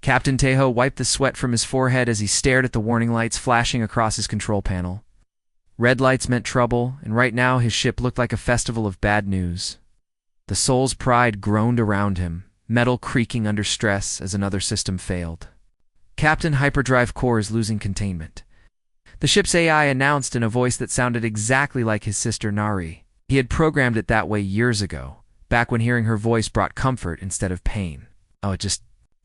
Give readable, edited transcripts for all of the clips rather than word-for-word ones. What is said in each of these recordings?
Captain Tejo wiped the sweat from his forehead as he stared at the warning lights flashing across his control panel. Red lights meant trouble, and right now his ship looked like a festival of bad news. The Soul's Pride groaned around him, metal creaking under stress as another system failed. Captain Hyperdrive Core is losing containment. The ship's AI announced in a voice that sounded exactly like his sister Nari. He had programmed it that way years ago, back when hearing her voice brought comfort instead of pain. Oh, it just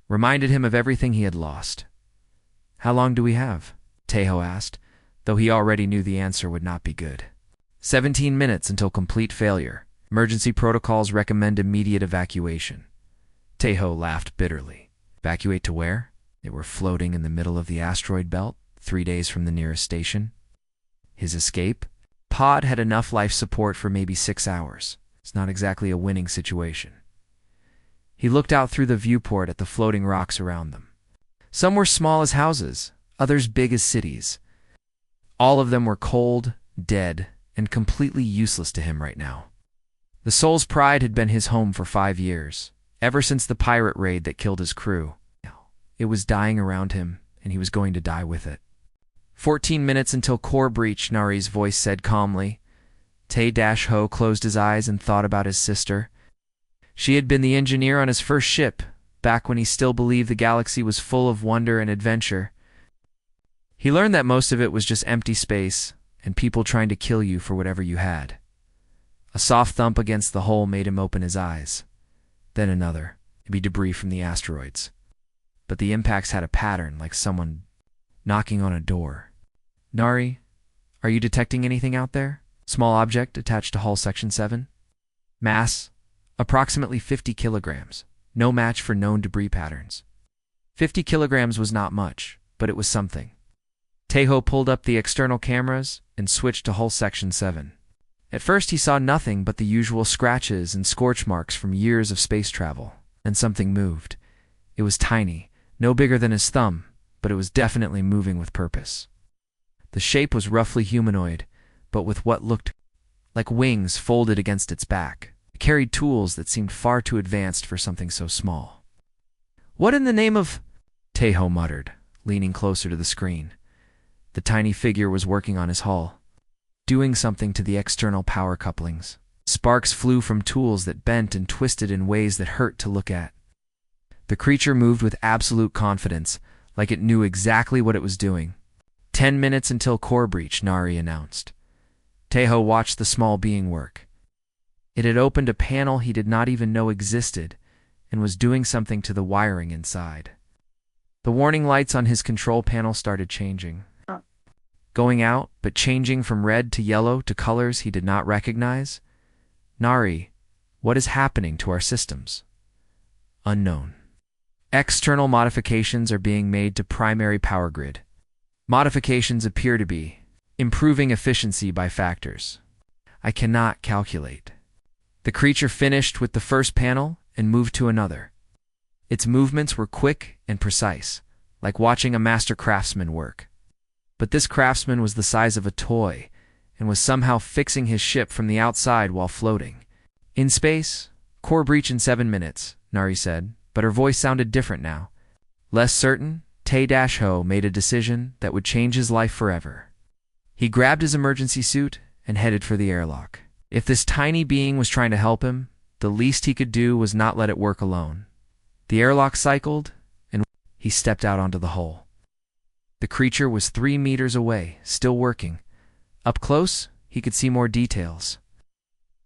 reminded him of everything he had lost. "How long do we have?" Tejo asked, though he already knew the answer would not be good. 17 minutes until complete failure. Emergency protocols recommend immediate evacuation. Tejo laughed bitterly. Evacuate to where? They were floating in the middle of the asteroid belt, 3 days from the nearest station. His escape? Pod had enough life support for maybe 6 hours. It's not exactly a winning situation. He looked out through the viewport at the floating rocks around them. Some were small as houses, others big as cities. All of them were cold, dead, and completely useless to him right now. The Soul's Pride had been his home for 5 years, ever since the pirate raid that killed his crew. It was dying around him, and he was going to die with it. 14 minutes until core breach, Nari's voice said calmly. Te-Ho closed his eyes and thought about his sister. She had been the engineer on his first ship, back when he still believed the galaxy was full of wonder and adventure. He learned that most of it was just empty space, and people trying to kill you for whatever you had. A soft thump against the hull made him open his eyes. Then another. It'd be debris from the asteroids. But the impacts had a pattern, like someone knocking on a door. "Nari, are you detecting anything out there?" Small object attached to hull section 7. Mass, approximately 50 kilograms. No match for known debris patterns. 50 kilograms was not much, but it was something. Tejo pulled up the external cameras and switched to hull section 7. At first he saw nothing but the usual scratches and scorch marks from years of space travel. Then something moved. It was tiny, no bigger than his thumb, but it was definitely moving with purpose. The shape was roughly humanoid, but with what looked like wings folded against its back. It carried tools that seemed far too advanced for something so small. "What in the name of—" Tejo muttered, leaning closer to the screen. The tiny figure was working on his hull, doing something to the external power couplings. Sparks flew from tools that bent and twisted in ways that hurt to look at. The creature moved with absolute confidence, like it knew exactly what it was doing. 10 minutes until core breach, Nari announced. Tejo watched the small being work. It had opened a panel he did not even know existed and was doing something to the wiring inside. The warning lights on his control panel started changing. Going out, but changing from red to yellow to colors he did not recognize. "Nari, what is happening to our systems?" "Unknown. External modifications are being made to primary power grid. Modifications appear to be improving efficiency by factors I cannot calculate." The creature finished with the first panel and moved to another. Its movements were quick and precise, like watching a master craftsman work. But this craftsman was the size of a toy and was somehow fixing his ship from the outside while floating. "In space, core breach in 7 minutes, Nari said, but her voice sounded different now. Less certain, Te-Ho made a decision that would change his life forever. He grabbed his emergency suit and headed for the airlock. If this tiny being was trying to help him, the least he could do was not let it work alone. The airlock cycled, and he stepped out onto the hull. The creature was 3 meters away, still working. Up close, he could see more details.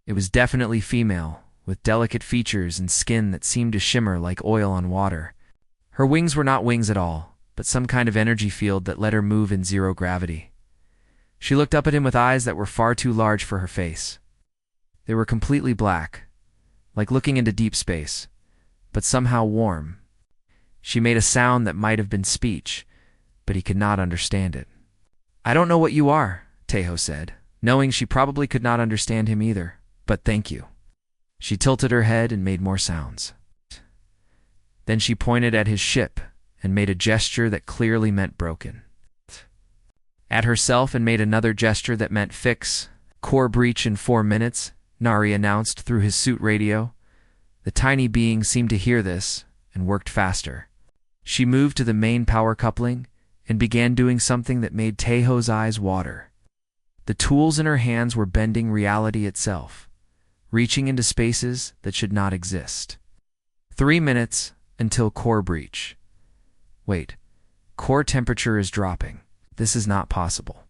It was definitely female, with delicate features and skin that seemed to shimmer like oil on water. Her wings were not wings at all, but some kind of energy field that let her move in zero gravity. She looked up at him with eyes that were far too large for her face. They were completely black, like looking into deep space, but somehow warm. She made a sound that might have been speech, but he could not understand it. "I don't know what you are," Tejo said, knowing she probably could not understand him either, "but thank you." She tilted her head and made more sounds. Then she pointed at his ship and made a gesture that clearly meant broken. At herself and made another gesture that meant fix. "Core breach in 4 minutes, Nari announced through his suit radio. The tiny being seemed to hear this and worked faster. She moved to the main power coupling and began doing something that made Taeho's eyes water. The tools in her hands were bending reality itself, reaching into spaces that should not exist. 3 minutes until core breach. Wait, core temperature is dropping. This is not possible.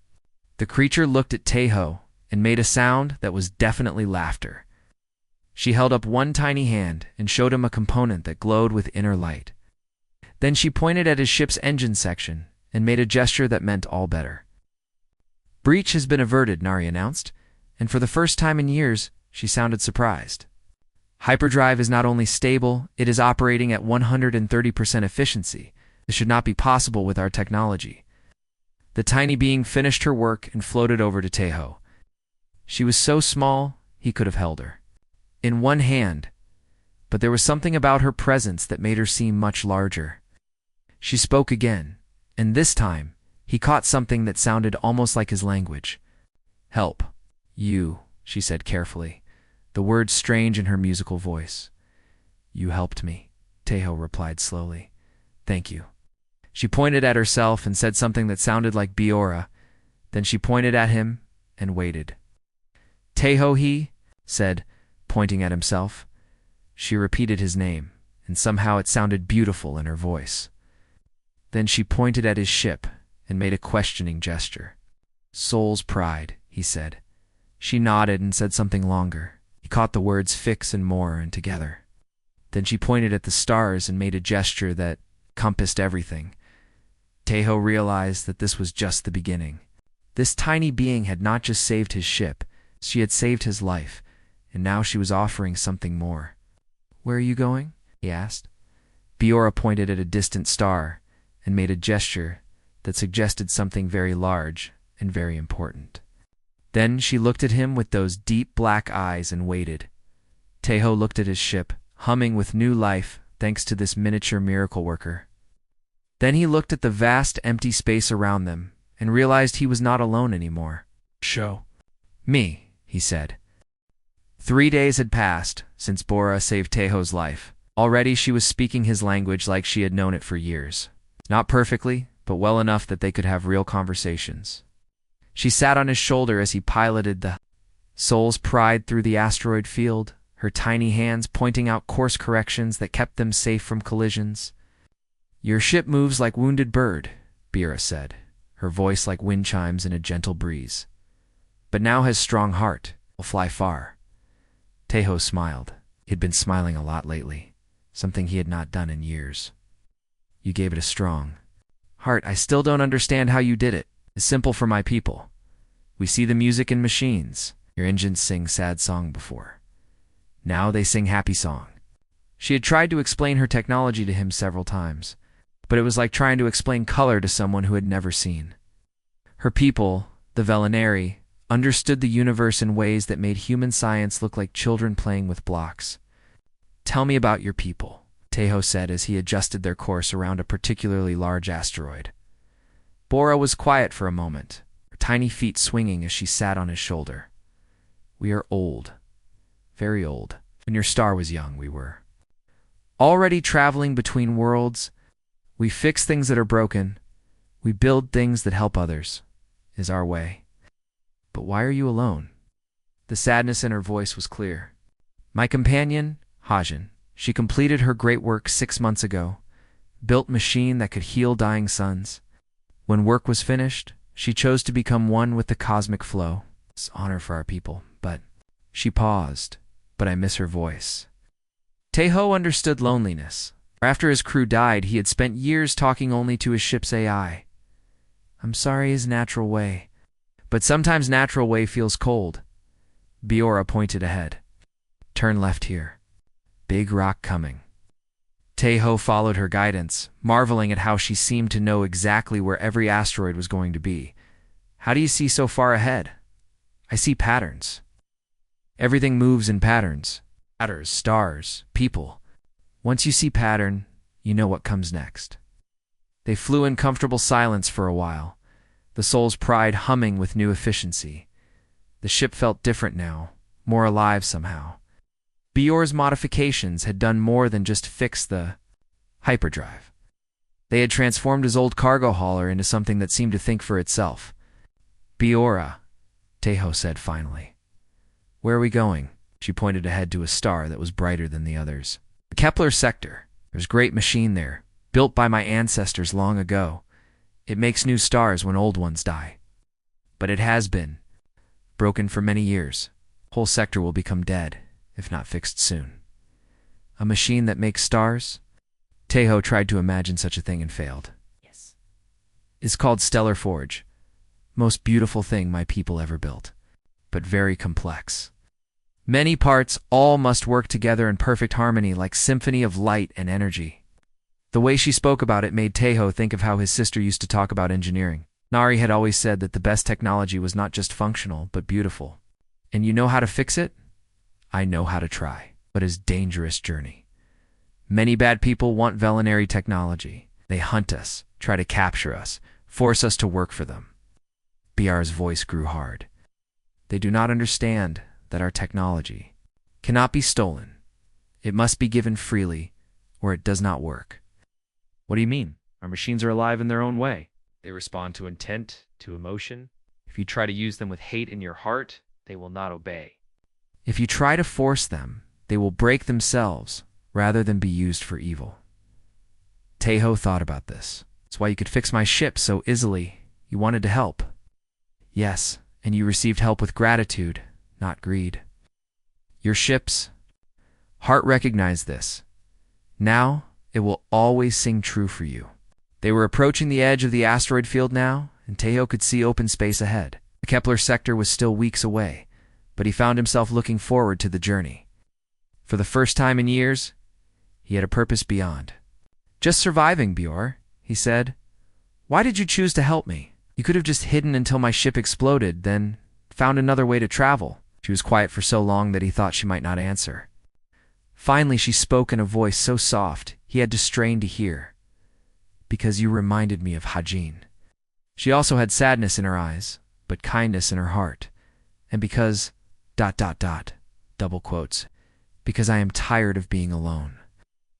The creature looked at Taeho and made a sound that was definitely laughter. She held up one tiny hand and showed him a component that glowed with inner light. Then she pointed at his ship's engine section and made a gesture that meant all better. Breach has been averted, Nari announced, and for the first time in years, she sounded surprised. Hyperdrive is not only stable, it is operating at 130% efficiency. This should not be possible with our technology. The tiny being finished her work and floated over to Taeho. She was so small, he could have held her in one hand, but there was something about her presence that made her seem much larger. She spoke again, and this time, he caught something that sounded almost like his language. "Help. You," she said carefully, the words strange in her musical voice. "You helped me," Taeho replied slowly. "Thank you." She pointed at herself and said something that sounded like Biora. Then she pointed at him and waited. "Taeho," he said, pointing at himself. She repeated his name, and somehow it sounded beautiful in her voice. Then she pointed at his ship and made a questioning gesture. "Soul's pride," he said. She nodded and said something longer. He caught the words fix and more and together. Then she pointed at the stars and made a gesture that encompassed everything. Taeho realized that this was just the beginning. This tiny being had not just saved his ship, she had saved his life, and now she was offering something more. "Where are you going?" he asked. Biora pointed at a distant star and made a gesture that suggested something very large and very important. Then she looked at him with those deep black eyes and waited. Taeho looked at his ship, humming with new life thanks to this miniature miracle worker. Then he looked at the vast empty space around them and realized he was not alone anymore. "Show me," he said. 3 days had passed since Bora saved Taeho's life. Already she was speaking his language like she had known it for years. Not perfectly, but well enough that they could have real conversations. She sat on his shoulder as he piloted the Soul's Pride through the asteroid field, her tiny hands pointing out course corrections that kept them safe from collisions. "Your ship moves like wounded bird," Biora said, her voice like wind chimes in a gentle breeze. "But now has strong heart, will fly far." Taeho smiled. He had been smiling a lot lately, something he had not done in years. "You gave it a strong heart. I still don't understand how you did it. It's simple for my people. We see the music in machines. Your engines sing sad song before. Now they sing happy song." She had tried to explain her technology to him several times, but it was like trying to explain color to someone who had never seen. Her people, the Velinari, understood the universe in ways that made human science look like children playing with blocks. "Tell me about your people," Taeho said as he adjusted their course around a particularly large asteroid. Bora was quiet for a moment, her tiny feet swinging as she sat on his shoulder. "We are old. Very old. When your star was young, we were. Already traveling between worlds. We fix things that are broken. We build things that help others, is our way. But why are you alone?" The sadness in her voice was clear. "My companion, Hajin, she completed her great work 6 months ago, built machine that could heal dying suns. When work was finished, she chose to become one with the cosmic flow. It's honor for our people, but..." She paused, but I miss her voice. Taeho understood loneliness. After his crew died, he had spent years talking only to his ship's AI. "I'm sorry his natural way. But sometimes natural way feels cold." Biora pointed ahead. "Turn left here. Big rock coming." Taeho followed her guidance, marveling at how she seemed to know exactly where every asteroid was going to be. "How do you see so far ahead?" "I see patterns. Everything moves in patterns. Patterns, stars, people. Once you see pattern, you know what comes next." They flew in comfortable silence for a while, the Soul's Pride humming with new efficiency. The ship felt different now, more alive somehow. Biora's modifications had done more than just fix the hyperdrive. They had transformed his old cargo hauler into something that seemed to think for itself. "Biora," Tejo said finally. "Where are we going?" She pointed ahead to a star that was brighter than the others. "The Kepler sector. There's a great machine there, built by my ancestors long ago. It makes new stars when old ones die. But it has been broken for many years. Whole sector will become dead, if not fixed soon." "A machine that makes stars?" Tejo tried to imagine such a thing and failed. "Yes. It's called Stellar Forge. Most beautiful thing my people ever built, but very complex. Many parts all must work together in perfect harmony like symphony of light and energy." The way she spoke about it made Tejo think of how his sister used to talk about engineering. Nari had always said that the best technology was not just functional, but beautiful. "And you know how to fix it?" "I know how to try, but it's a dangerous journey. Many bad people want villainary technology. They hunt us, try to capture us, force us to work for them." BR's voice grew hard. "They do not understand that our technology cannot be stolen. It must be given freely, or it does not work." "What do you mean? Our machines are alive in their own way. They respond to intent, to emotion. If you try to use them with hate in your heart, they will not obey. If you try to force them, they will break themselves rather than be used for evil." Tejo thought about this. "That's why you could fix my ship so easily. You wanted to help." "Yes, and you received help with gratitude, not greed. Your ship's heart recognized this. Now it will always sing true for you." They were approaching the edge of the asteroid field now, and Tejo could see open space ahead. The Kepler sector was still weeks away, but he found himself looking forward to the journey. For the first time in years, he had a purpose beyond. "Just surviving, Bior," he said. "Why did you choose to help me? You could have just hidden until my ship exploded, then found another way to travel." She was quiet for so long that he thought she might not answer. Finally, she spoke in a voice so soft he had to strain to hear. "Because you reminded me of Hajin." She also had sadness in her eyes, but kindness in her heart. "And because ... double quotes, because I am tired of being alone."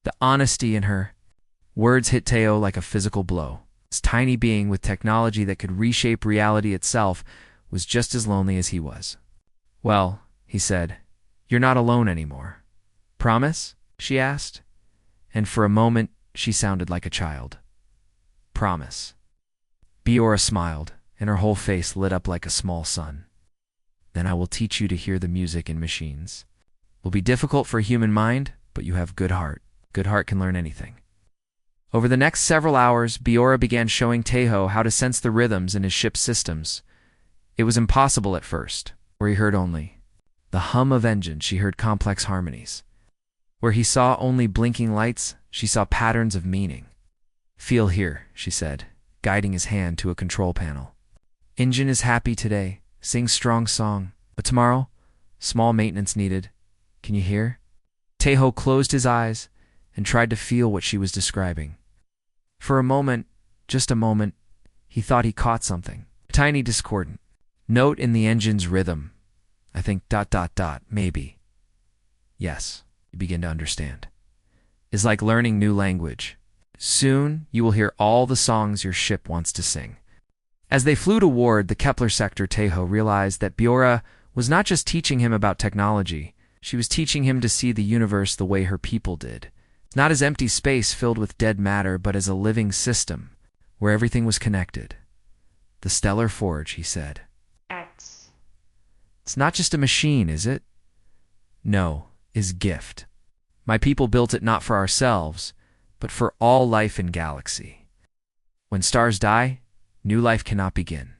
The honesty in her words hit Tejo like a physical blow. This tiny being with technology that could reshape reality itself was just as lonely as he was. "Well," he said, "you're not alone anymore. Promise?" she asked, and for a moment she sounded like a child. "Promise." Biora smiled, and her whole face lit up like a small sun. "Then I will teach you to hear the music in machines. Will be difficult for a human mind, but you have good heart. Good heart can learn anything." Over the next several hours, Biora began showing Tejo how to sense the rhythms in his ship's systems. It was impossible at first. Where he heard only the hum of engines, she heard complex harmonies. Where he saw only blinking lights, she saw patterns of meaning. "Feel here," she said, guiding his hand to a control panel. "Engine is happy today, sings strong song, but tomorrow, small maintenance needed. Can you hear?" Tejo closed his eyes and tried to feel what she was describing. For a moment, just a moment, he thought he caught something. A tiny discordant note in the engine's rhythm. "I think ... maybe." "Yes," you begin to understand. "It's like learning new language. Soon you will hear all the songs your ship wants to sing." As they flew toward the Kepler sector, Tejo realized that Biora was not just teaching him about technology. She was teaching him to see the universe the way her people did. Not as empty space filled with dead matter, but as a living system, where everything was connected. "The Stellar Forge," he said. "It's not just a machine, is it?" "No, is gift. My people built it not for ourselves, but for all life in galaxy. When stars die, new life cannot begin.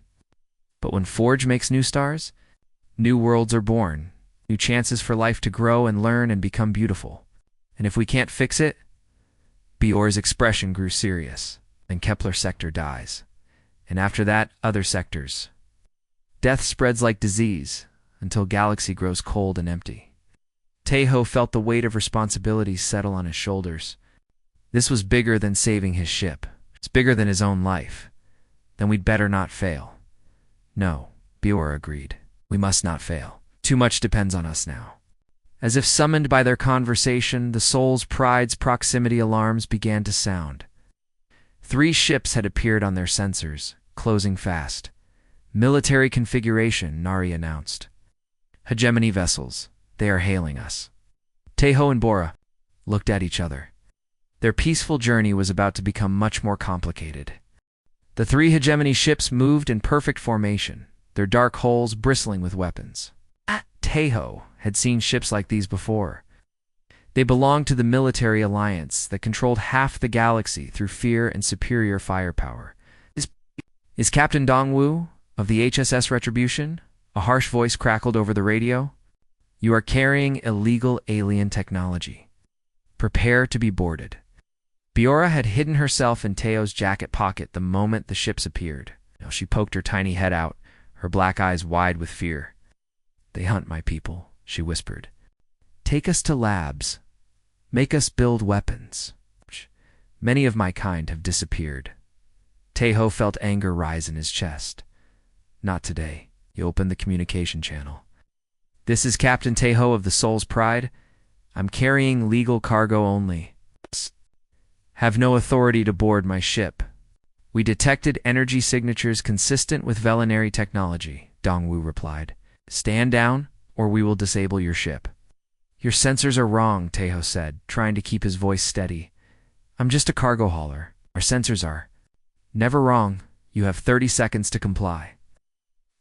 But when Forge makes new stars, new worlds are born, new chances for life to grow and learn and become beautiful. And if we can't fix it..." Bior's expression grew serious. "Then Kepler sector dies. And after that, other sectors. Death spreads like disease until galaxy grows cold and empty." Tejo felt the weight of responsibility settle on his shoulders. This was bigger than saving his ship. It's bigger than his own life. "Then we'd better not fail." "No," Biora agreed. "We must not fail. Too much depends on us now." As if summoned by their conversation, the soul's pride's proximity alarms began to sound. 3 ships had appeared on their sensors, closing fast. Military configuration, Nari announced. Hegemony vessels. They are hailing us. Teho and Bora looked at each other. Their peaceful journey was about to become much more complicated. The 3 hegemony ships moved in perfect formation, their dark hulls bristling with weapons. Teho had seen ships like these before. They belonged to the military alliance that controlled half the galaxy through fear and superior firepower. Is Captain Dongwu of the HSS Retribution? A harsh voice crackled over the radio. You are carrying illegal alien technology. Prepare to be boarded. Biora had hidden herself in Teo's jacket pocket the moment the ships appeared. She poked her tiny head out, her black eyes wide with fear. They hunt my people, she whispered. Take us to labs. Make us build weapons. Many of my kind have disappeared. Teho felt anger rise in his chest. Not today. He opened the communication channel. This is Captain Teho of the Soul's Pride. I'm carrying legal cargo only. Have no authority to board my ship. We detected energy signatures consistent with Velinary technology, Dongwu replied. Stand down, or we will disable your ship. Your sensors are wrong, Teho said, trying to keep his voice steady. I'm just a cargo hauler. Our sensors are. Never wrong. You have 30 seconds to comply.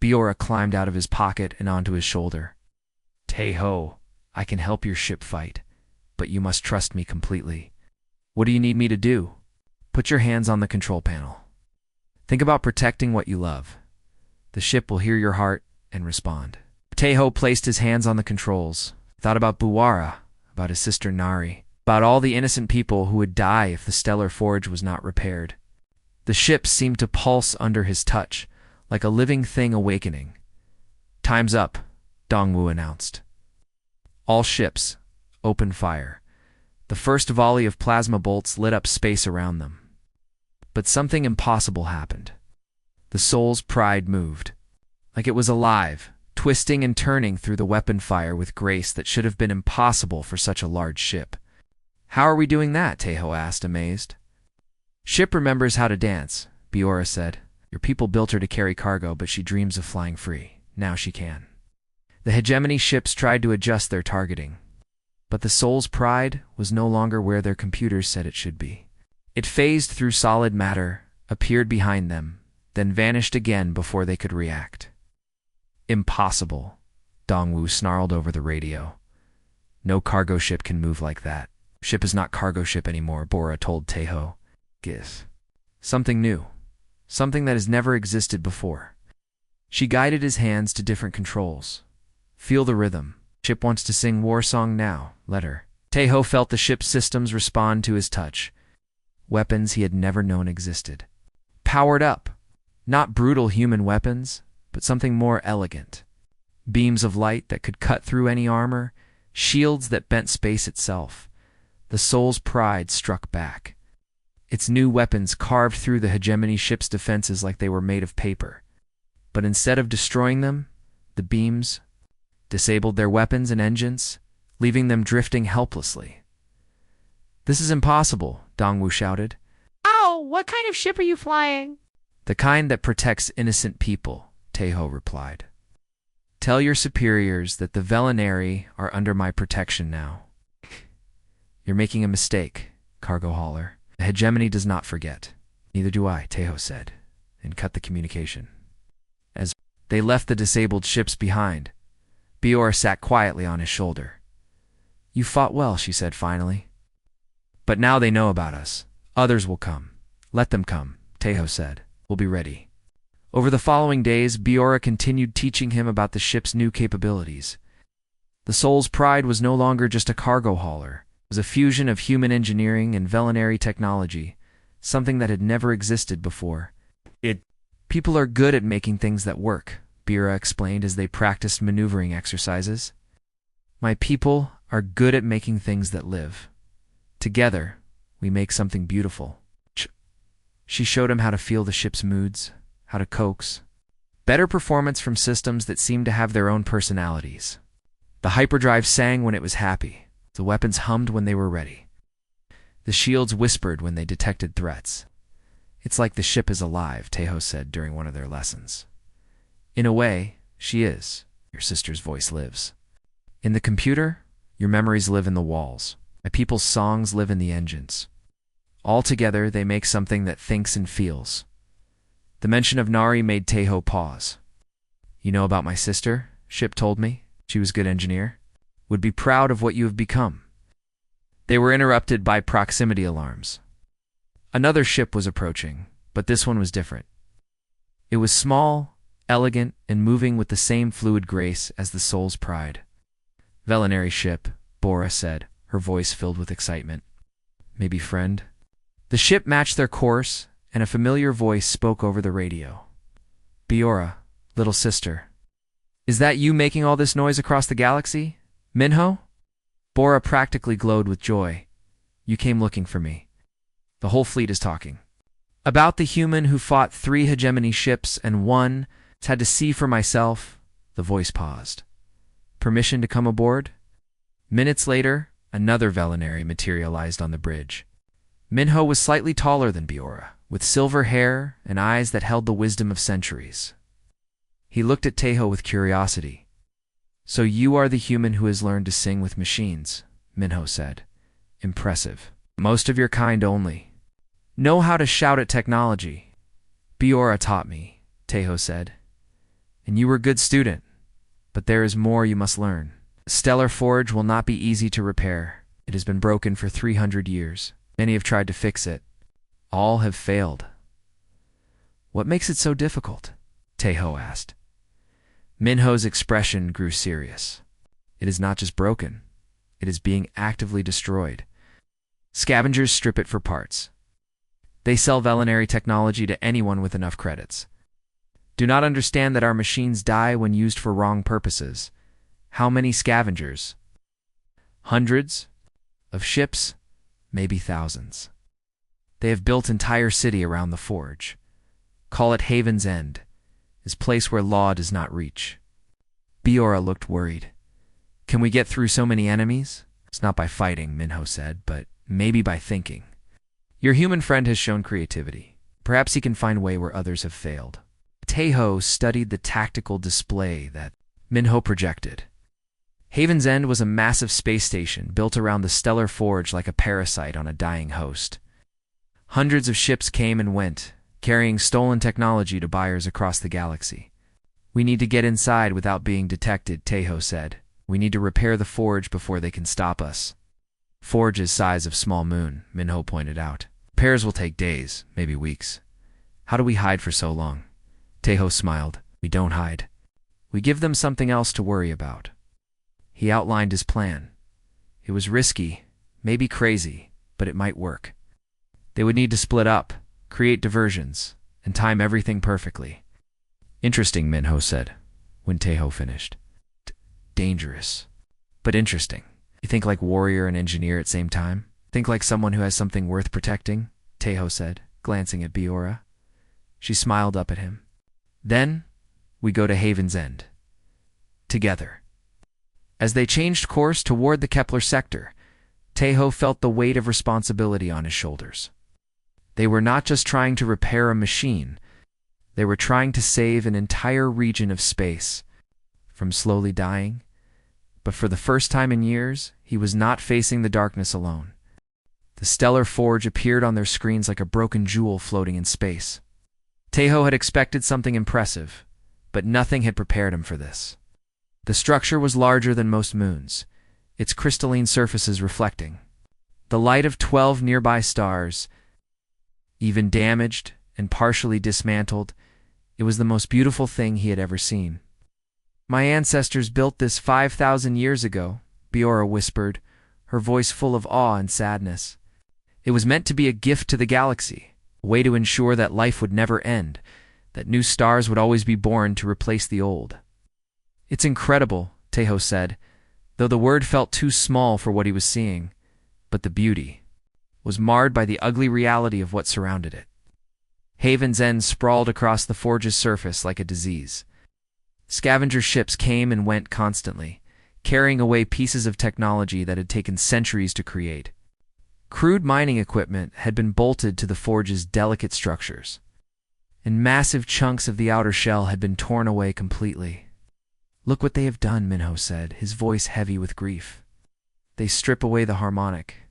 Biora climbed out of his pocket and onto his shoulder. Teho, I can help your ship fight, but you must trust me completely. What do you need me to do? Put your hands on the control panel. Think about protecting what you love. The ship will hear your heart and respond. Teho placed his hands on the controls, thought about Buwara, about his sister Nari, about all the innocent people who would die if the stellar forge was not repaired. The ship seemed to pulse under his touch, like a living thing awakening. Time's up, Dongwu announced. All ships, open fire. The first volley of plasma bolts lit up space around them. But something impossible happened. The Soul's Pride moved. Like it was alive, twisting and turning through the weapon fire with grace that should have been impossible for such a large ship. How are we doing that? Teho asked, amazed. Ship remembers how to dance, Biora said. Your people built her to carry cargo, but she dreams of flying free. Now she can. The hegemony ships tried to adjust their targeting. But the Soul's Pride was no longer where their computers said it should be. It phased through solid matter, appeared behind them, then vanished again before they could react. Impossible, Dongwu snarled over the radio. No cargo ship can move like that. Ship is not cargo ship anymore, Bora told Teho. Give. Something new. Something that has never existed before. She guided his hands to different controls. Feel the rhythm. Ship wants to sing war song now. Let her. Teho felt the ship's systems respond to his touch. Weapons he had never known existed. Powered up. Not brutal human weapons, but something more elegant. Beams of light that could cut through any armor, shields that bent space itself. The Soul's Pride struck back. Its new weapons carved through the hegemony ship's defenses like they were made of paper. But instead of destroying them, the beams disabled their weapons and engines, leaving them drifting helplessly. This is impossible, Dongwu shouted. Oh, what kind of ship are you flying? The kind that protects innocent people, Teho replied. Tell your superiors that the Velinary are under my protection now. You're making a mistake, cargo hauler. The hegemony does not forget. Neither do I, Teho said, and cut the communication. As they left the disabled ships behind, Biora sat quietly on his shoulder. You fought well, she said finally. But now they know about us. Others will come. Let them come, Teho said. We'll be ready. Over the following days, Biora continued teaching him about the ship's new capabilities. The Soul's Pride was no longer just a cargo hauler. It was a fusion of human engineering and Velinary technology, something that had never existed before. People are good at making things that work, Biora explained as they practiced maneuvering exercises. My people are good at making things that live. Together, we make something beautiful. She showed him how to feel the ship's moods, how to coax. Better performance from systems that seemed to have their own personalities. The hyperdrive sang when it was happy. The weapons hummed when they were ready. The shields whispered when they detected threats. It's like the ship is alive, Tejo said during one of their lessons. In a way, she is. Your sister's voice lives. In the computer, your memories live in the walls. My people's songs live in the engines. All together, they make something that thinks and feels. The mention of Nari made Tejo pause. You know about my sister? Ship told me. She was a good engineer. Would be proud of what you have become. They were interrupted by proximity alarms. Another ship was approaching, but this one was different. It was small, elegant, and moving with the same fluid grace as the soul's pride. Velinary ship, Bora said, her voice filled with excitement. Maybe friend? The ship matched their course, and a familiar voice spoke over the radio. Biora, little sister. Is that you making all this noise across the galaxy? Minho? Bora practically glowed with joy. You came looking for me. The whole fleet is talking. About the human who fought 3 hegemony ships and won, had to see for myself. The voice paused. Permission to come aboard? Minutes later, another Velinary materialized on the bridge. Minho was slightly taller than Biora, with silver hair and eyes that held the wisdom of centuries. He looked at Tejo with curiosity. So you are the human who has learned to sing with machines, Minho said. Impressive. Most of your kind only. Know how to shout at technology. Biora taught me, Tejo said. And you were a good student, but there is more you must learn. The stellar forge will not be easy to repair. It has been broken for 300 years. Many have tried to fix it. All have failed. What makes it so difficult? Tejo asked. Minho's expression grew serious. It is not just broken. It is being actively destroyed. Scavengers strip it for parts. They sell Velinary technology to anyone with enough credits. Do not understand that our machines die when used for wrong purposes. How many scavengers? Hundreds? Of ships? Maybe thousands. They have built entire city around the forge. Call it Haven's End. Is place where law does not reach. Biora looked worried. Can we get through so many enemies? It's not by fighting, Minho said, but maybe by thinking. Your human friend has shown creativity. Perhaps he can find a way where others have failed. Tejo studied the tactical display that Minho projected. Haven's End was a massive space station built around the stellar forge like a parasite on a dying host. Hundreds of ships came and went, carrying stolen technology to buyers across the galaxy. We need to get inside without being detected, Tejo said. We need to repair the forge before they can stop us. Forge is size of small moon, Minho pointed out. Repairs will take days, maybe weeks. How do we hide for so long? Tejo smiled. We don't hide. We give them something else to worry about. He outlined his plan. It was risky, maybe crazy, but it might work. They would need to split up, create diversions, and time everything perfectly. Interesting, Minho said, when Tejo finished. Dangerous, but interesting. You think like warrior and engineer at the same time? Think like someone who has something worth protecting? Tejo said, glancing at Biora. She smiled up at him. Then, we go to Haven's End. Together. As they changed course toward the Kepler sector, Tejo felt the weight of responsibility on his shoulders. They were not just trying to repair a machine. They were trying to save an entire region of space from slowly dying. But for the first time in years, he was not facing the darkness alone. The stellar forge appeared on their screens like a broken jewel floating in space. Tejo had expected something impressive, but nothing had prepared him for this. The structure was larger than most moons, its crystalline surfaces reflecting the light of 12 nearby stars. Even damaged and partially dismantled, it was the most beautiful thing he had ever seen. My ancestors built this 5,000 years ago, Biora whispered, her voice full of awe and sadness. It was meant to be a gift to the galaxy, a way to ensure that life would never end, that new stars would always be born to replace the old. It's incredible, Tejo said, though the word felt too small for what he was seeing, but the beauty was marred by the ugly reality of what surrounded it. Haven's End sprawled across the forge's surface like a disease. Scavenger ships came and went constantly, carrying away pieces of technology that had taken centuries to create. Crude mining equipment had been bolted to the forge's delicate structures, and massive chunks of the outer shell had been torn away completely. "Look what they have done," Minho said, his voice heavy with grief. "They strip away the harmonic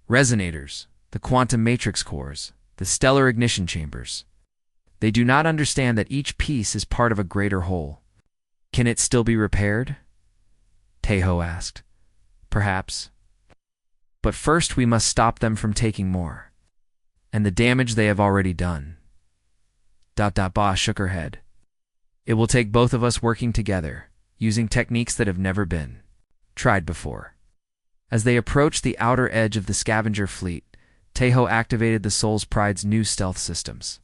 resonators, the quantum matrix cores, the stellar ignition chambers. They do not understand that each piece is part of a greater whole." "Can it still be repaired?" Taeho asked. "Perhaps. But first we must stop them from taking more. And the damage they have already done." Ba shook her head. "It will take both of us working together, using techniques that have never been tried before." As they approached the outer edge of the scavenger fleet, Taeho activated the Soul's Pride's new stealth systems.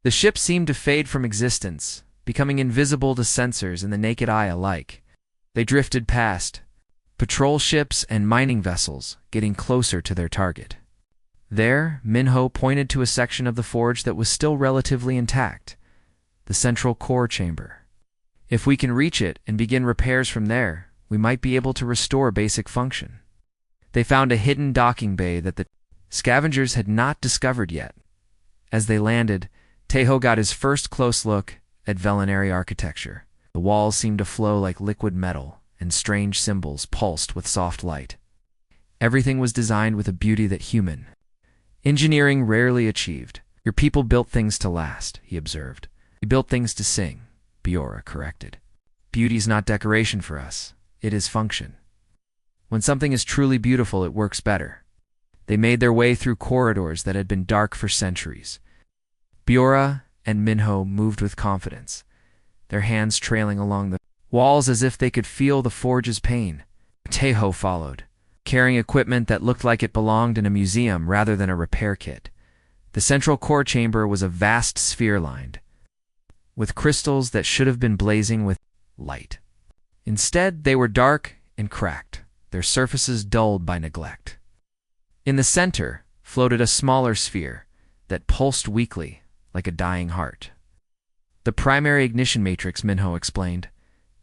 The ship seemed to fade from existence, becoming invisible to sensors and the naked eye alike. They drifted past patrol ships and mining vessels, getting closer to their target. There, Minho pointed to a section of the forge that was still relatively intact, the central core chamber. "If we can reach it and begin repairs from there, we might be able to restore basic function." They found a hidden docking bay that the scavengers had not discovered yet. As they landed, Taeho got his first close look at Velinary architecture. The walls seemed to flow like liquid metal, and strange symbols pulsed with soft light. Everything was designed with a beauty that human engineering rarely achieved. "Your people built things to last," he observed. "We built things to sing," Biora corrected. "Beauty's not decoration for us. It is function. When something is truly beautiful, it works better." They made their way through corridors that had been dark for centuries. Biora and Minho moved with confidence, their hands trailing along the walls as if they could feel the forge's pain. Taeho followed, carrying equipment that looked like it belonged in a museum rather than a repair kit. The central core chamber was a vast sphere lined with crystals that should have been blazing with light. Instead, they were dark and cracked, their surfaces dulled by neglect. In the center floated a smaller sphere that pulsed weakly like a dying heart. "The primary ignition matrix," Minho explained.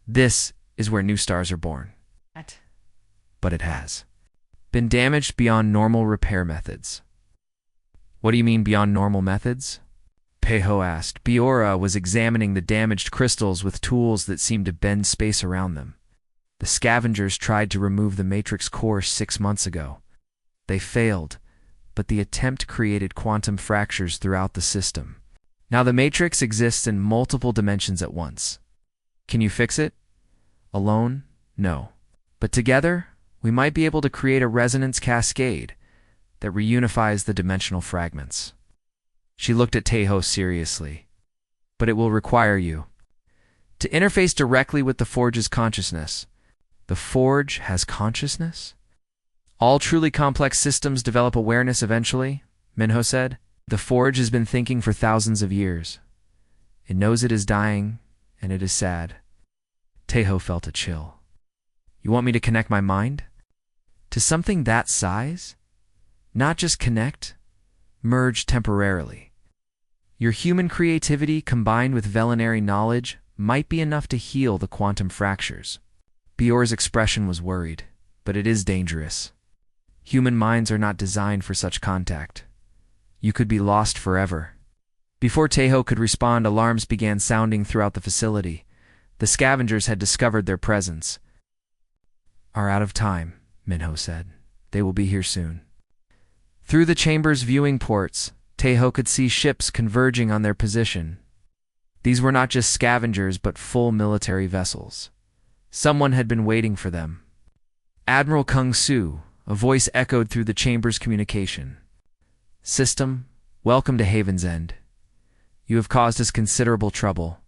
"This is where new stars are born." "But it has been damaged beyond normal repair methods." "What do you mean beyond normal methods?" Taeho asked. Biora was examining the damaged crystals with tools that seemed to bend space around them. "The scavengers tried to remove the matrix core 6 months ago. They failed, but the attempt created quantum fractures throughout the system. Now the matrix exists in multiple dimensions at once. Can you fix it? Alone? No. But together, we might be able to create a resonance cascade that reunifies the dimensional fragments." She looked at Taeho seriously. "But it will require you to interface directly with the Forge's consciousness." "The Forge has consciousness?" "All truly complex systems develop awareness eventually," Minho said. "The Forge has been thinking for thousands of years. It knows it is dying, and it is sad." Taeho felt a chill. "You want me to connect my mind to something that size? Not just connect, merge temporarily. Your human creativity combined with Velinary knowledge might be enough to heal the quantum fractures." Biora's expression was worried. "But it is dangerous. Human minds are not designed for such contact. You could be lost forever." Before Taeho could respond, alarms began sounding throughout the facility. The scavengers had discovered their presence. "Are out of time," Minho said. "They will be here soon." Through the chamber's viewing ports, Taeho could see ships converging on their position. These were not just scavengers, but full military vessels. Someone had been waiting for them. "Admiral Kung Su," a voice echoed through the chamber's communication. "System, welcome to Haven's End. You have caused us considerable trouble."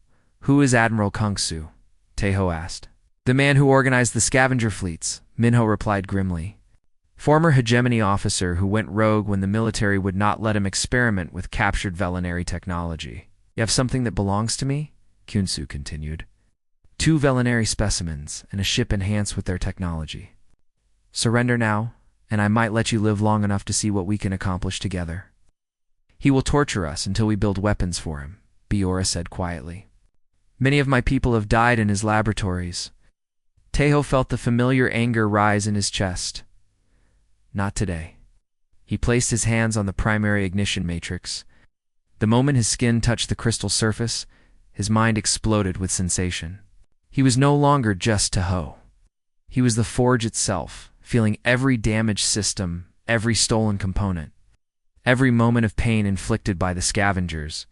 "Who is Admiral Kung Su?" Taeho asked. "The man who organized the scavenger fleets," Minho replied grimly. "Former hegemony officer who went rogue when the military would not let him experiment with captured Velinary technology." "You have something that belongs to me?" Kyunsu continued. 2 Velinary specimens and a ship enhanced with their technology. Surrender now, and I might let you live long enough to see what we can accomplish together." "He will torture us until we build weapons for him," Biora said quietly. "Many of my people have died in his laboratories." Taeho felt the familiar anger rise in his chest. "Not today." He placed his hands on the primary ignition matrix. The moment his skin touched the crystal surface, his mind exploded with sensation. He was no longer just Tahoe. He was the forge itself, feeling every damaged system, every stolen component, every moment of pain inflicted by the scavengers.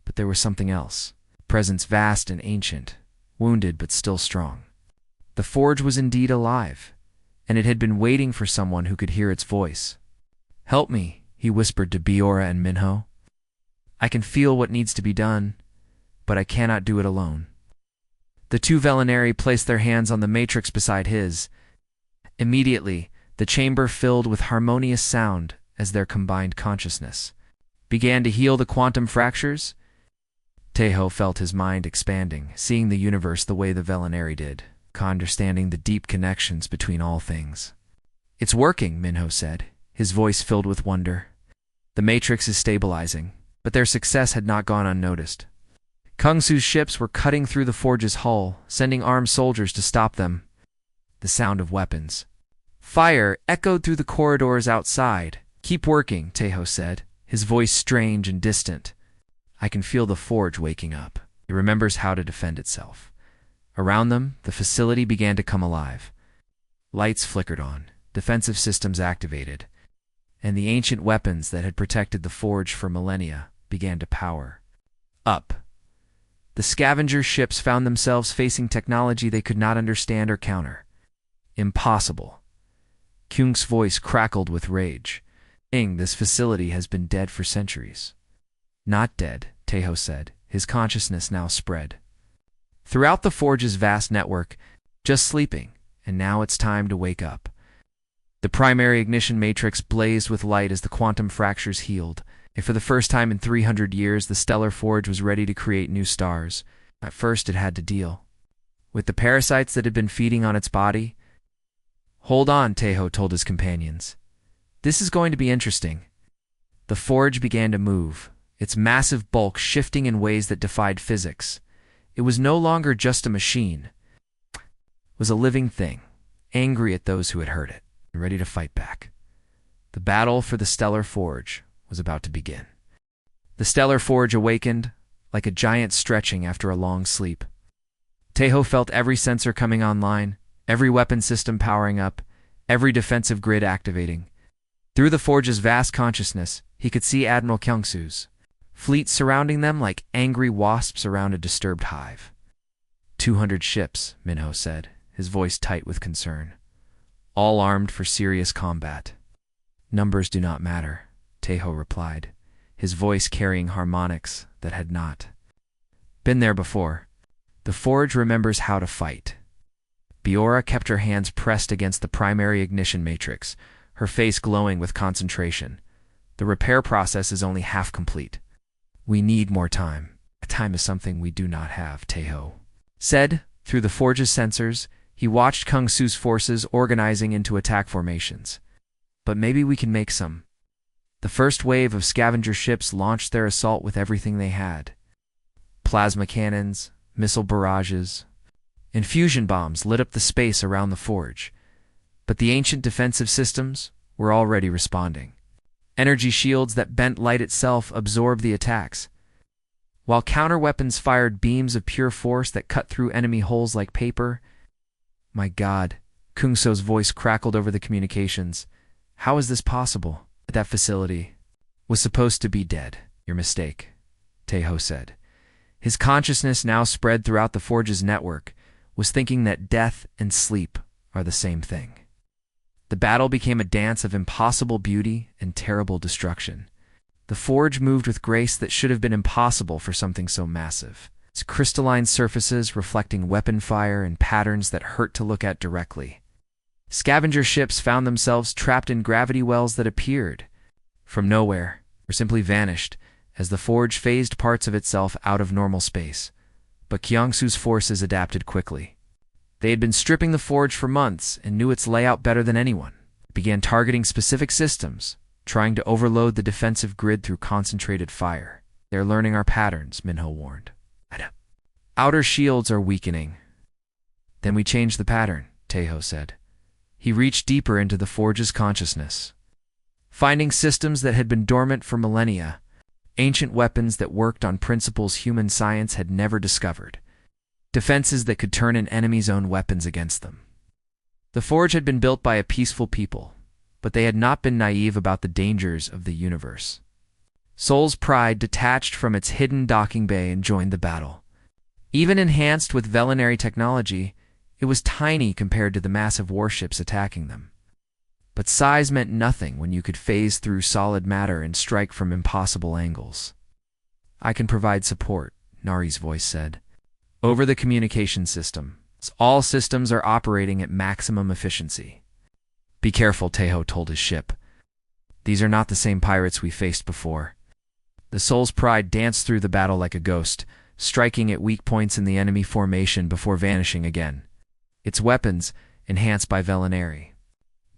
But there was something else, presence vast and ancient, wounded but still strong. The forge was indeed alive, and it had been waiting for someone who could hear its voice. "Help me," he whispered to Biora and Minho. "I can feel what needs to be done, but I cannot do it alone." The two Velinari placed their hands on the matrix beside his. Immediately, the chamber filled with harmonious sound as their combined consciousness began to heal the quantum fractures. Tahoe felt his mind expanding, seeing the universe the way the Velinari did, understanding the deep connections between all things. "It's working," Minho said, his voice filled with wonder. "The matrix is stabilizing," but their success had not gone unnoticed. Kung Su's ships were cutting through the forge's hull, sending armed soldiers to stop them. The sound of weapons. Fire echoed through the corridors outside. "Keep working," Tahoe said, his voice strange and distant. "I can feel the forge waking up. It remembers how to defend itself." Around them, the facility began to come alive. Lights flickered on, defensive systems activated, and the ancient weapons that had protected the forge for millennia began to power up. The scavenger ships found themselves facing technology they could not understand or counter. Impossible. Kyung's voice crackled with rage. "This facility has been dead for centuries." "Not dead," Tahoe said, his consciousness now spread throughout the forge's vast network, just sleeping, and now it's time to wake up. The primary ignition matrix blazed with light as the quantum fractures healed, and for the first time in 300 years the stellar forge was ready to create new stars. At first it had to deal with the parasites that had been feeding on its body. "Hold on," Tahoe told his companions. "This is going to be interesting." The forge began to move, its massive bulk shifting in ways that defied physics. It was no longer just a machine. It was a living thing, angry at those who had hurt it, and ready to fight back. The battle for the stellar forge was about to begin. The stellar forge awakened, like a giant stretching after a long sleep. Tahoe felt every sensor coming online, every weapon system powering up, every defensive grid activating. Through the forge's vast consciousness, he could see Admiral Kyungsu's fleet surrounding them like angry wasps around a disturbed hive. 200 ships, Minho said, his voice tight with concern. "All armed for serious combat." "Numbers do not matter," Tahoe replied, his voice carrying harmonics that had not been there before. "The forge remembers how to fight." Biora kept her hands pressed against the primary ignition matrix, her face glowing with concentration. "The repair process is only half complete. We need more time." "Time is something we do not have," Tahoe said. Through the forge's sensors, he watched Kung Su's forces organizing into attack formations. "But maybe we can make some." The first wave of scavenger ships launched their assault with everything they had. Plasma cannons, missile barrages, and fusion bombs lit up the space around the forge. But the ancient defensive systems were already responding. Energy shields that bent light itself absorbed the attacks, while counter-weapons fired beams of pure force that cut through enemy hulls like paper. "My God," Kung So's voice crackled over the communications. "How is this possible?" "That facility was supposed to be dead." "Your mistake," Tahoe said. His consciousness now spread throughout the forge's network, was thinking that death and sleep are the same thing. The battle became a dance of impossible beauty and terrible destruction. The forge moved with grace that should have been impossible for something so massive, its crystalline surfaces reflecting weapon fire and patterns that hurt to look at directly. Scavenger ships found themselves trapped in gravity wells that appeared from nowhere, or simply vanished, as the forge phased parts of itself out of normal space. But Kyungsu's forces adapted quickly. They had been stripping the forge for months and knew its layout better than anyone. It began targeting specific systems, trying to overload the defensive grid through concentrated fire. "They're learning our patterns," Minho warned. "Outer shields are weakening." "Then we change the pattern," Tahoe said. He reached deeper into the forge's consciousness. finding systems that had been dormant for millennia, ancient weapons that worked on principles human science had never discovered, defenses that could turn an enemy's own weapons against them. The forge had been built by a peaceful people, but they had not been naive about the dangers of the universe. Soul's Pride detached from its hidden docking bay and joined the battle. Even enhanced with VowedWhere technology, it was tiny compared to the massive warships attacking them. But size meant nothing when you could phase through solid matter and strike from impossible angles. "I can provide support," Nari's voice said. "Over the communication system. All systems are operating at maximum efficiency." "Be careful," Teho told his ship. "These are not the same pirates we faced before." The Soul's Pride danced through the battle like a ghost, striking at weak points in the enemy formation before vanishing again. Its weapons, enhanced by VowedWhere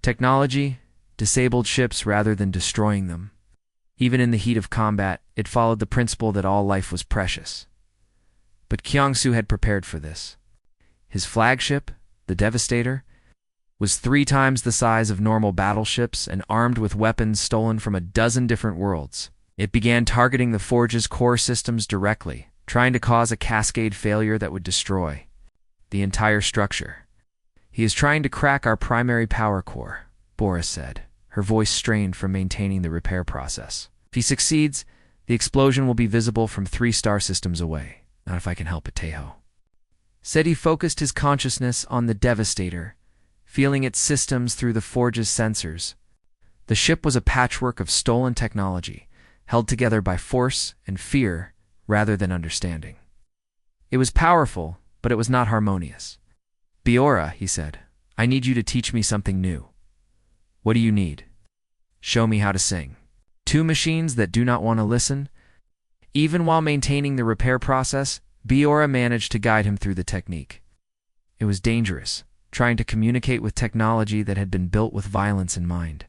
technology, disabled ships rather than destroying them. Even in the heat of combat, it followed the principle that all life was precious. But Kyungsu had prepared for this. His flagship, the Devastator, was 3 times the size of normal battleships and armed with weapons stolen from a dozen different worlds. It began targeting the forge's core systems directly, trying to cause a cascade failure that would destroy the entire structure. "He is trying to crack our primary power core," Boris said, her voice strained from maintaining the repair process. "If he succeeds, the explosion will be visible from 3 star systems away. Not if I can help it," Teho said. He focused his consciousness on the Devastator, feeling its systems through the forge's sensors. The ship was a patchwork of stolen technology, held together by force and fear rather than understanding. It was powerful, but it was not harmonious. "Biora," he said, "I need you to teach me something new." "What do you need?" "Show me how to sing." 2 machines that do not want to listen? Even while maintaining the repair process, Biora managed to guide him through the technique. It was dangerous, trying to communicate with technology that had been built with violence in mind.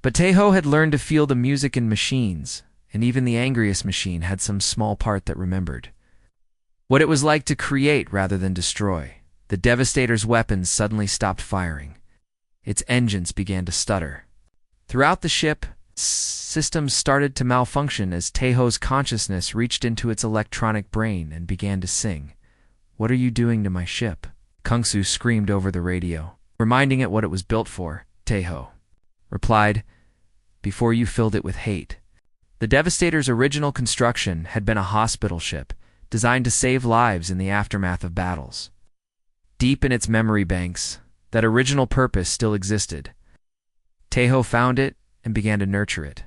But Teho had learned to feel the music in machines, and even the angriest machine had some small part that remembered what it was like to create rather than destroy. The Devastator's weapons suddenly stopped firing. Its engines began to stutter. Throughout the ship, systems started to malfunction as Teho's consciousness reached into its electronic brain and began to sing. "What are you doing to my ship?" Kyungsu screamed over the radio, reminding it what it was built for. Teho replied, "Before you filled it with hate." The Devastator's original construction had been a hospital ship, designed to save lives in the aftermath of battles. Deep in its memory banks, that original purpose still existed. Teho found it and began to nurture it,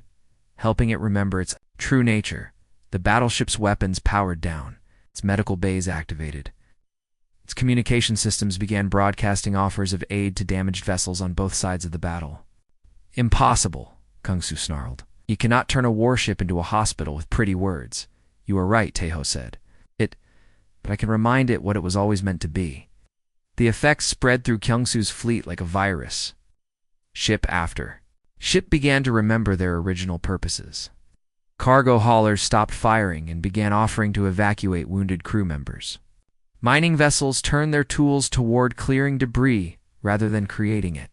helping it remember its true nature. The battleship's weapons powered down, its medical bays activated. Its communication systems began broadcasting offers of aid to damaged vessels on both sides of the battle. "Impossible," Kyungsu snarled. "You cannot turn a warship into a hospital with pretty words." "You are right," Teho said. But I can remind it what it was always meant to be." The effects spread through Kyungsu's fleet like a virus. Ship after ship began to remember their original purposes. Cargo haulers stopped firing and began offering to evacuate wounded crew members. Mining vessels turned their tools toward clearing debris rather than creating it.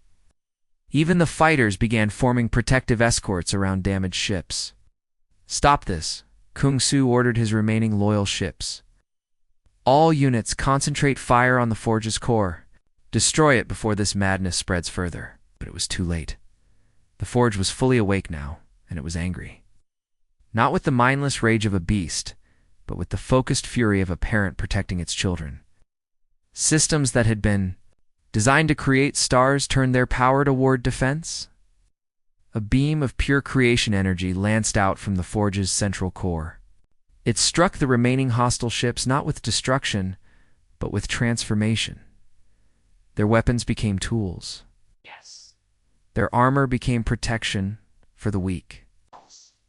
Even the fighters began forming protective escorts around damaged ships. "Stop this," Kyungsu ordered his remaining loyal ships. "All units concentrate fire on the forge's core. Destroy it before this madness spreads further." But it was too late. The forge was fully awake now, and it was angry. Not with the mindless rage of a beast, but with the focused fury of a parent protecting its children. Systems that had been designed to create stars turned their power toward defense. A beam of pure creation energy lanced out from the forge's central core. It struck the remaining hostile ships not with destruction, but with transformation. Their weapons became tools. Yes. Their armor became protection for the weak.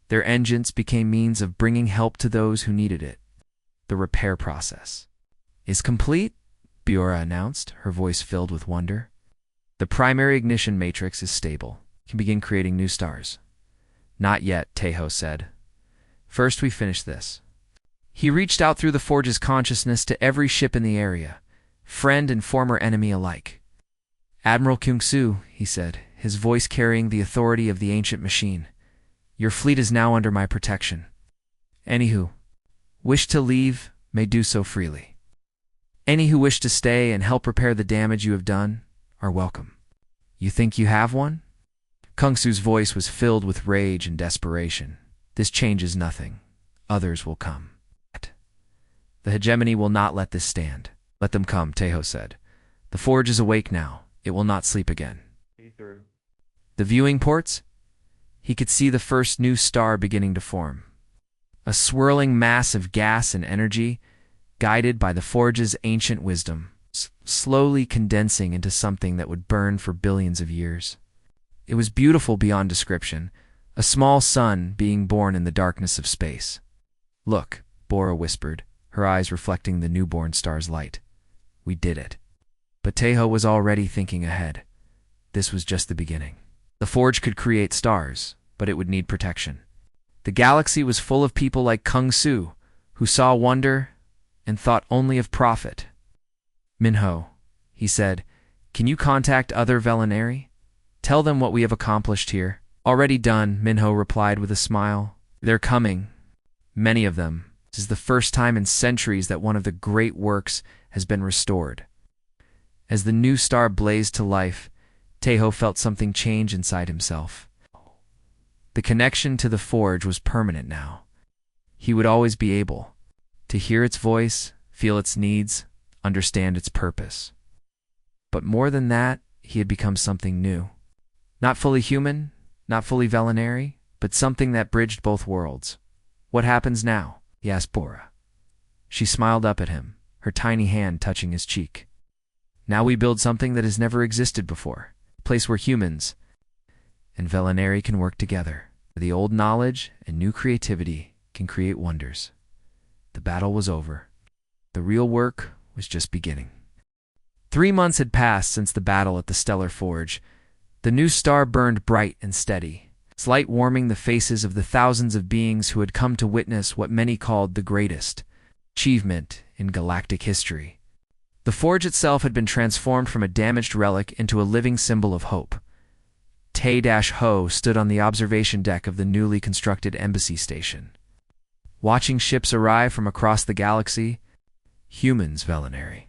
Their engines became means of bringing help to those who needed it. "The repair process is complete," Biora announced, her voice filled with wonder. "The primary ignition matrix is stable. You can begin creating new stars." "Not yet," Teho said. "First we finish this." He reached out through the forge's consciousness to every ship in the area, friend and former enemy alike. "Admiral Kyungsu," he said, his voice carrying the authority of the ancient machine. "Your fleet is now under my protection. Any who wish to leave may do so freely. Any who wish to stay and help repair the damage you have done are welcome." "You think you have one?" Kung Su's voice was filled with rage and desperation. "This changes nothing. Others will come. The hegemony will not let this stand." "Let them come," Teho said. "The forge is awake now. It will not sleep again." The viewing ports? He could see the first new star beginning to form. A swirling mass of gas and energy, guided by the forge's ancient wisdom, slowly condensing into something that would burn for billions of years. It was beautiful beyond description, a small sun being born in the darkness of space. "Look," Bora whispered, her eyes reflecting the newborn star's light. "We did it." But Teho was already thinking ahead. This was just the beginning. The forge could create stars, but it would need protection. The galaxy was full of people like Kung Su, who saw wonder and thought only of profit. "Minho," he said, "can you contact other Velinari? Tell them what we have accomplished here." "Already done," Minho replied with a smile. "They're coming. Many of them. This is the first time in centuries that one of the great works has been restored." As the new star blazed to life, Teho felt something change inside himself. The connection to the forge was permanent now. He would always be able to hear its voice, feel its needs, understand its purpose. But more than that, he had become something new. Not fully human, not fully Velinari, but something that bridged both worlds. "What happens now?" he asked Bora. She smiled up at him, her tiny hand touching his cheek. "Now we build something that has never existed before, a place where humans and Velinari can work together. The old knowledge and new creativity can create wonders." The battle was over. The real work was just beginning. 3 months had passed since the battle at the Stellar Forge. The new star burned bright and steady, its light warming the faces of the thousands of beings who had come to witness what many called the greatest achievement in galactic history. The forge itself had been transformed from a damaged relic into a living symbol of hope. Tay-Ho stood on the observation deck of the newly constructed embassy station. Watching ships arrive from across the galaxy, humans, Velinari,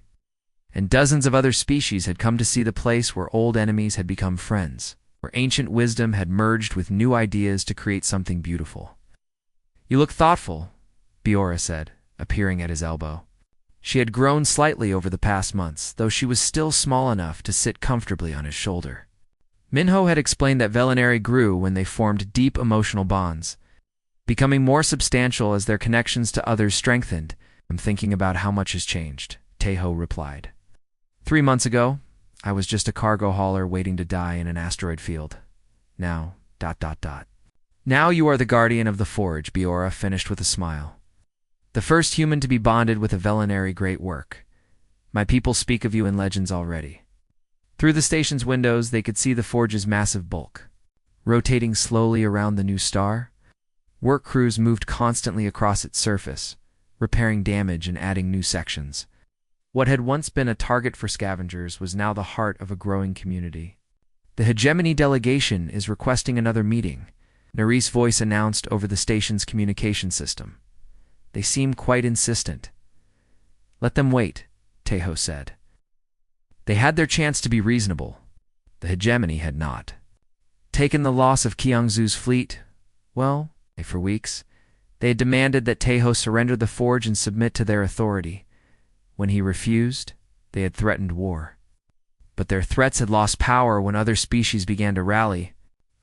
and dozens of other species had come to see the place where old enemies had become friends, where ancient wisdom had merged with new ideas to create something beautiful. "You look thoughtful," Biora said, appearing at his elbow. She had grown slightly over the past months, though she was still small enough to sit comfortably on his shoulder. Minho had explained that Velinari grew when they formed deep emotional bonds, becoming more substantial as their connections to others strengthened. "I'm thinking about how much has changed," Teho replied. 3 months ago, I was just a cargo hauler waiting to die in an asteroid field. Now, ... Now you are the guardian of the forge," Biora finished with a smile. "The first human to be bonded with a Velinari great work. My people speak of you in legends already." Through the station's windows, they could see the forge's massive bulk. Rotating slowly around the new star, work crews moved constantly across its surface, repairing damage and adding new sections. What had once been a target for scavengers was now the heart of a growing community. "The hegemony delegation is requesting another meeting," Nari's voice announced over the station's communication system. "They seem quite insistent." "Let them wait," Teho said. They had their chance to be reasonable. The hegemony had not. Taken the loss of Kyungzu's fleet, well, for weeks, they had demanded that Teho surrender the forge and submit to their authority. When he refused, they had threatened war. But their threats had lost power when other species began to rally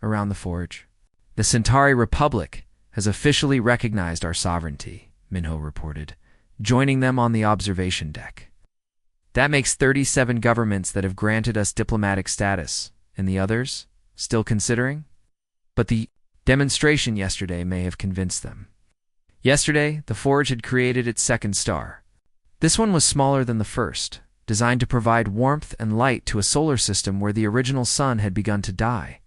around the forge. "The Centauri Republic has officially recognized our sovereignty," Minho reported, joining them on the observation deck. "That makes 37 governments that have granted us diplomatic status, and the others still considering?" But the demonstration yesterday may have convinced them. Yesterday, the forge had created its second star. This one was smaller than the first, designed to provide warmth and light to a solar system where the original sun had begun to die.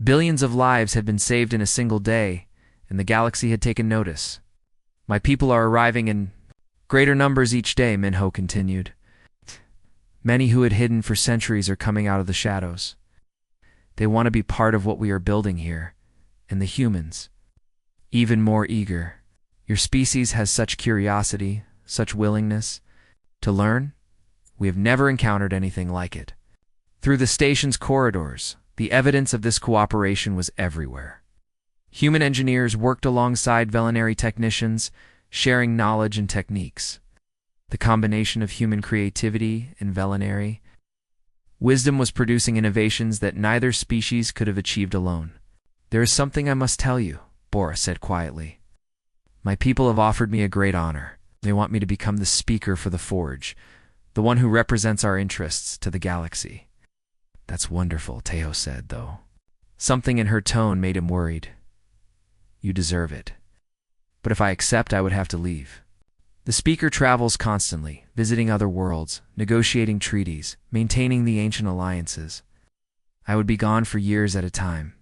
Billions of lives had been saved in a single day, and the galaxy had taken notice. "My people are arriving in greater numbers each day," Minho continued. "Many who had hidden for centuries are coming out of the shadows. They want to be part of what we are building here. And the humans, even more eager. Your species has such curiosity, such willingness to learn. We have never encountered anything like it. Through the station's corridors, the evidence of this cooperation was everywhere. Human engineers worked alongside veterinary technicians, sharing knowledge and techniques. The combination of human creativity and veterinary wisdom was producing innovations that neither species could have achieved alone. "There is something I must tell you," Bora said quietly. "My people have offered me a great honor. They want me to become the speaker for the Forge, the one who represents our interests to the galaxy." "That's wonderful," Tejo said, though. Something in her tone made him worried. "You deserve it. But if I accept, I would have to leave." The speaker travels constantly, visiting other worlds, negotiating treaties, maintaining the ancient alliances. I would be gone for years at a time.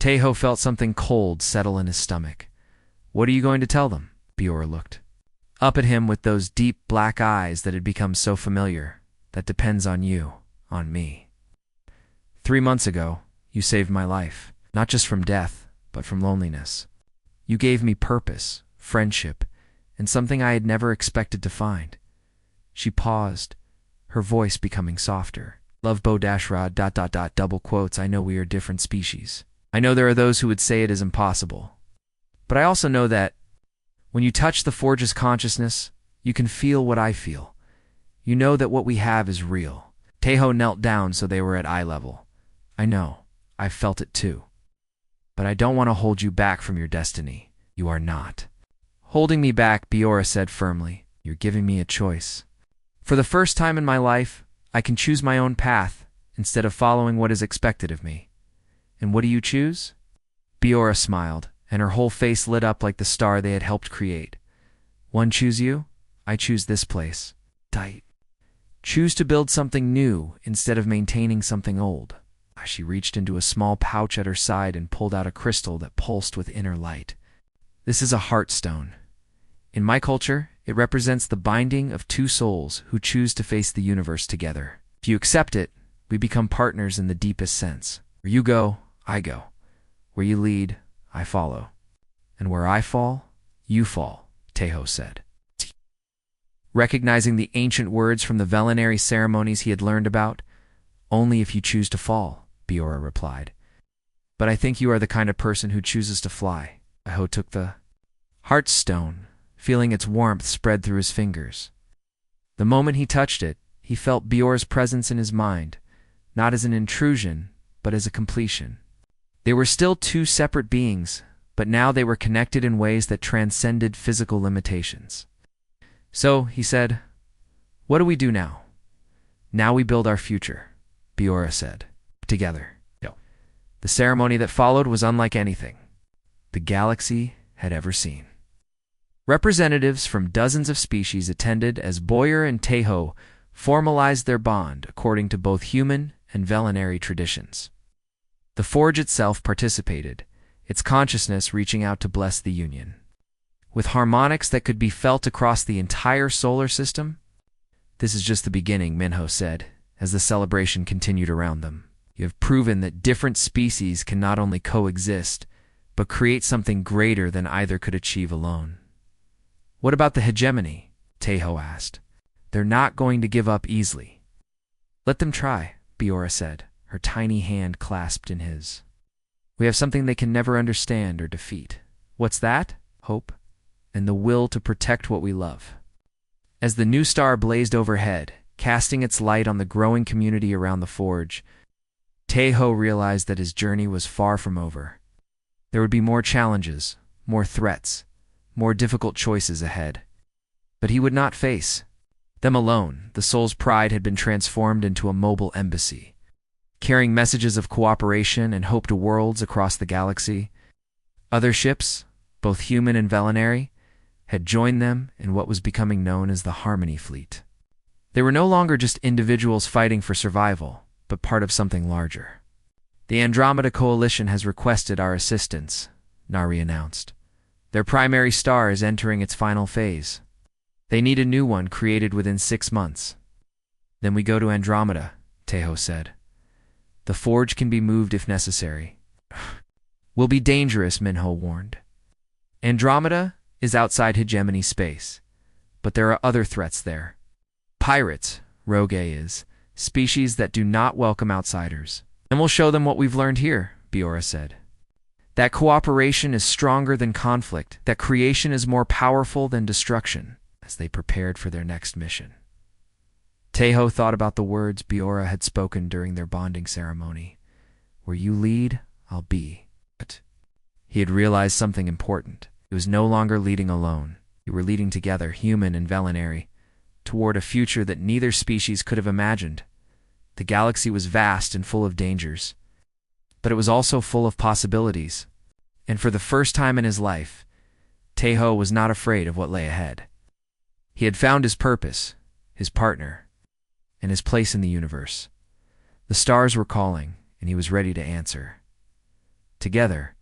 Tejo felt something cold settle in his stomach. "What are you going to tell them?" Biora looked up at him with those deep black eyes that had become so familiar. "That depends on you, on me. 3 months ago, you saved my life, not just from death, but from loneliness. You gave me purpose, friendship, and something I had never expected to find." She paused, her voice becoming softer. "Love Bo-Rod ... double quotes. I know we are different species. I know there are those who would say it is impossible. But I also know that when you touch the Forge's consciousness, you can feel what I feel. You know that what we have is real." Tejo knelt down so they were at eye level. "I know. I've felt it too. But I don't want to hold you back from your destiny. You are not holding me back," Biora said firmly. "You're giving me a choice. For the first time in my life, I can choose my own path instead of following what is expected of me." "And what do you choose?" Biora smiled, and her whole face lit up like the star they had helped create. "One choose you, I choose this place. Tight. Choose to build something new instead of maintaining something old." She reached into a small pouch at her side and pulled out a crystal that pulsed with inner light. "This is a heartstone. In my culture, it represents the binding of two souls who choose to face the universe together. If you accept it, we become partners in the deepest sense. Where you go, I go. Where you lead, I follow. And where I fall, you fall," Tejo said. Recognizing the ancient words from the veterinary ceremonies he had learned about, "Only if you choose to fall," Biora replied. "But I think you are the kind of person who chooses to fly." Tejo took the heartstone, feeling its warmth spread through his fingers. The moment he touched it, he felt Biora's presence in his mind, not as an intrusion, but as a completion. They were still two separate beings, but now they were connected in ways that transcended physical limitations. "So," he said, "what do we do now?" "Now we build our future," Biora said. "Together." The ceremony that followed was unlike anything the galaxy had ever seen. Representatives from dozens of species attended as Boyer and Tejo formalized their bond according to both human and veterinary traditions. The Forge itself participated, its consciousness reaching out to bless the union. With harmonics that could be felt across the entire solar system. "This is just the beginning," Minho said, as the celebration continued around them. "You have proven that different species can not only coexist, but create something greater than either could achieve alone." "What about the hegemony?" Tejo asked. "They're not going to give up easily." "Let them try," Biora said, her tiny hand clasped in his. "We have something they can never understand or defeat." "What's that?" "Hope, and the will to protect what we love." As the new star blazed overhead, casting its light on the growing community around the Forge, Tejo realized that his journey was far from over. There would be more challenges, more threats, more difficult choices ahead. But he would not face them alone. The soul's pride had been transformed into a mobile embassy, carrying messages of cooperation and hope to worlds across the galaxy. Other ships, both human and veterinary, had joined them in what was becoming known as the Harmony Fleet. They were no longer just individuals fighting for survival, but part of something larger. "The Andromeda Coalition has requested our assistance," Nari announced. "Their primary star is entering its final phase. They need a new one created within 6 months." "Then we go to Andromeda," Tejo said. The forge can be moved if necessary. Will be dangerous, Minho warned. Andromeda is outside hegemony space, but there are other threats there. Pirates, Rogue is, species that do not welcome outsiders. And we'll show them what we've learned here, Biora said. That cooperation is stronger than conflict, that creation is more powerful than destruction, as they prepared for their next mission. Tejo thought about the words Biora had spoken during their bonding ceremony. Where you lead, I'll be. But he had realized something important. He was no longer leading alone. They were leading together, human and Velinary, toward a future that neither species could have imagined. The galaxy was vast and full of dangers, but it was also full of possibilities. And for the first time in his life, Tejo was not afraid of what lay ahead. He had found his purpose, his partner, and his place in the universe. The stars were calling, and he was ready to answer. Together,